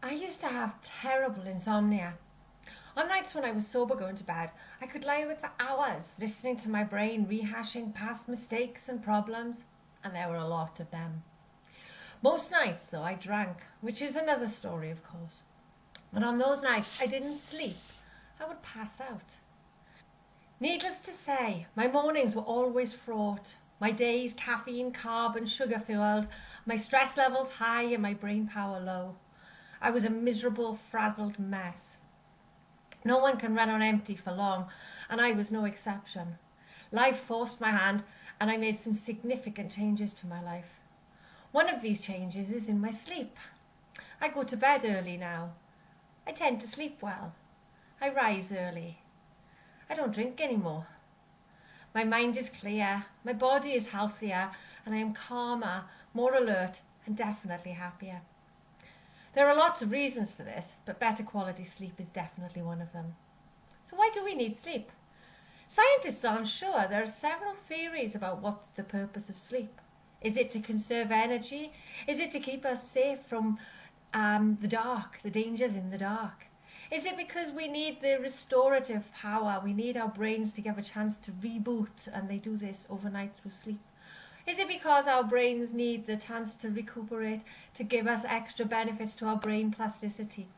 I used to have terrible insomnia. On nights when I was sober going to bed, I could lie awake for hours listening to my brain rehashing past mistakes and problems, and there were a lot of them. Most nights, though, I drank, which is another story, of course. And on those nights I didn't sleep, I would pass out. Needless to say, my mornings were always fraught, my days caffeine, carb and sugar fueled, my stress levels high and my brain power low. I was a miserable, frazzled mess. No one can run on empty for long, and I was no exception. Life forced my hand, and I made some significant changes to my life. One of these changes is in my sleep. I go to bed early now. I tend to sleep well. I rise early. I don't drink anymore. My mind is clear, my body is healthier, and I am calmer, more alert, and definitely happier. There are lots of reasons for this, but better quality sleep is definitely one of them. So why do we need sleep? Scientists aren't sure. There are several theories about what's the purpose of sleep. Is it to conserve energy? Is it to keep us safe from the dark, the dangers in the dark? Is it because we need the restorative power? We need our brains to give a chance to reboot, and they do this overnight through sleep. Is it because our brains need the chance to recuperate, to give us extra benefits to our brain plasticity?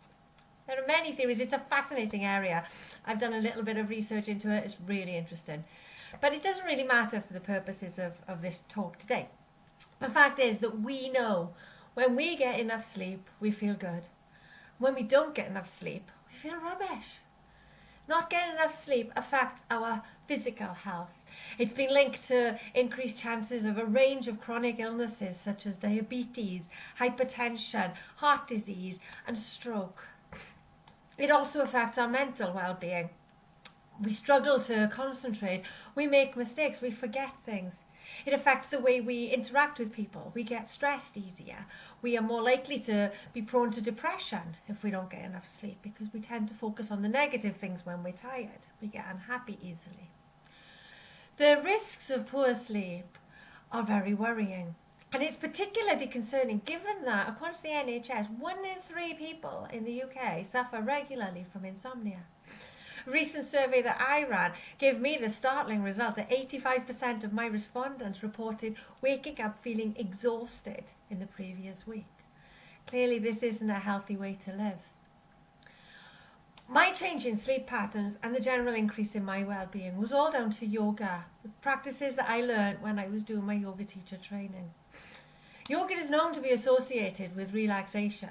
There are many theories. It's a fascinating area. I've done a little bit of research into it. It's really interesting. But it doesn't really matter for the purposes of this talk today. The fact is that we know when we get enough sleep, we feel good. When we don't get enough sleep, we feel rubbish. Not getting enough sleep affects our physical health. It's been linked to increased chances of a range of chronic illnesses such as diabetes, hypertension, heart disease, and stroke. It also affects our mental well-being. We struggle to concentrate, we make mistakes, we forget things. It affects the way we interact with people. We get stressed easier. We are more likely to be prone to depression if we don't get enough sleep, because we tend to focus on the negative things when we're tired. We get unhappy easily. The risks of poor sleep are very worrying. And it's particularly concerning given that, according to the NHS, 1 in 3 people in the UK suffer regularly from insomnia. A recent survey that I ran gave me the startling result that 85% of my respondents reported waking up feeling exhausted in the previous week. Clearly, this isn't a healthy way to live. My change in sleep patterns and the general increase in my well-being was all down to yoga, the practices that I learned when I was doing my yoga teacher training. Yoga is known to be associated with relaxation,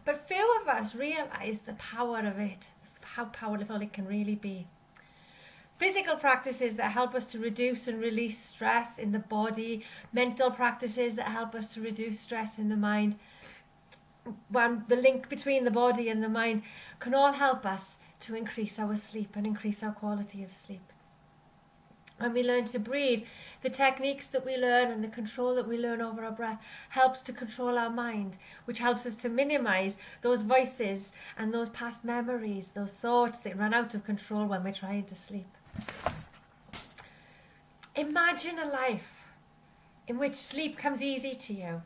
but few of us realise the power of it, how powerful it can really be. Physical practices that help us to reduce and release stress in the body, mental practices that help us to reduce stress in the mind, the link between the body and the mind can all help us to increase our sleep and increase our quality of sleep. When we learn to breathe, the techniques that we learn and the control that we learn over our breath helps to control our mind, which helps us to minimize those voices and those past memories, those thoughts that run out of control when we're trying to sleep. Imagine a life in which sleep comes easy to you.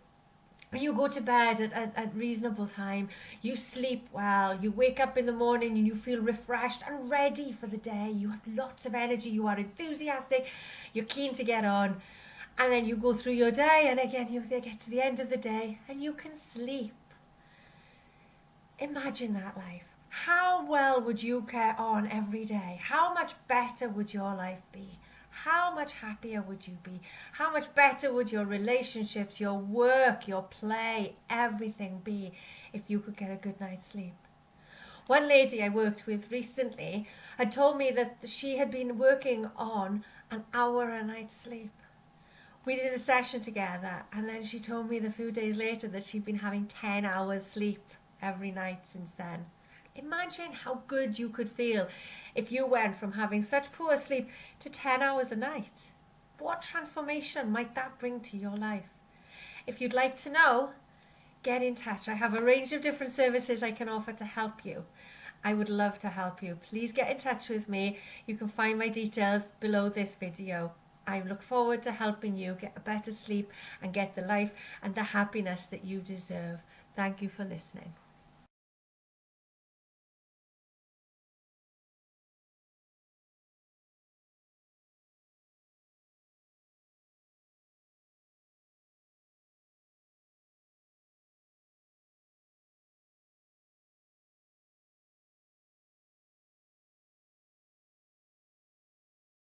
You go to bed at reasonable time, you sleep well, you wake up in the morning and you feel refreshed and ready for the day. You have lots of energy, you are enthusiastic, you're keen to get on. And then you go through your day and again you get to the end of the day and you can sleep. Imagine that life. How well would you get on every day? How much better would your life be? How much happier would you be? How much better would your relationships, your work, your play, everything be if you could get a good night's sleep? One lady I worked with recently had told me that she had been working on an hour a night's sleep. We did a session together and then she told me a few days later that she'd been having 10 hours sleep every night since then. Imagine how good you could feel if you went from having such poor sleep to 10 hours a night. What transformation might that bring to your life? If you'd like to know, get in touch. I have a range of different services I can offer to help you. I would love to help you. Please get in touch with me. You can find my details below this video. I look forward to helping you get a better sleep and get the life and the happiness that you deserve. Thank you for listening.